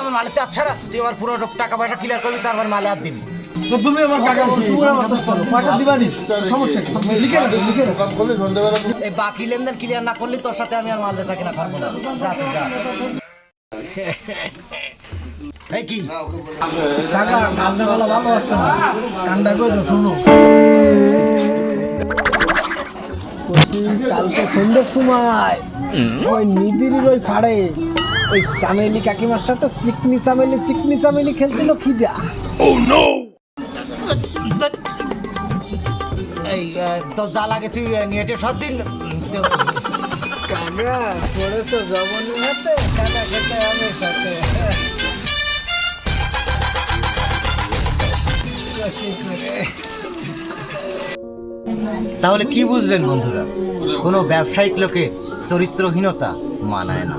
আমার মালে হাত ছাড়া, তুই আমার পুরো টাকা পয়সা ক্লিয়ার করবি, তারপর মালে হাত দিবি। তো তুমি আমার কাকা সুরা মাসাজ করো, কয়টা দিবানি? সমস্যা কি? লিখে রাখো, লিখে রাখো। এই বাকি লেনদেন ক্লিয়ার না করলে তোর সাথে আমি আর মাল বেচা কিনা করবো না। যা তুই যা। এই কি কাকা কাজটা বলা ভালো আসছে না, কান্ডা কই তো শুনো। কালকে সন্ধ্যের সময় ওই নিদিরির ওই ফাড়ে ওই চামেলি কাকিমার সাথে চিকনি চামেলি খেলছিল খিদা। এই তোর যা লাগে তুই নেটে সব দিন। কাকা পড়েছো জবনের হাতে, কাকা খেতে হবে সাথে। তাহলে কি বুঝলেন বন্ধুরা, কোনো ব্যবসায়িক লোকের চরিত্রহীনতা মানায় না।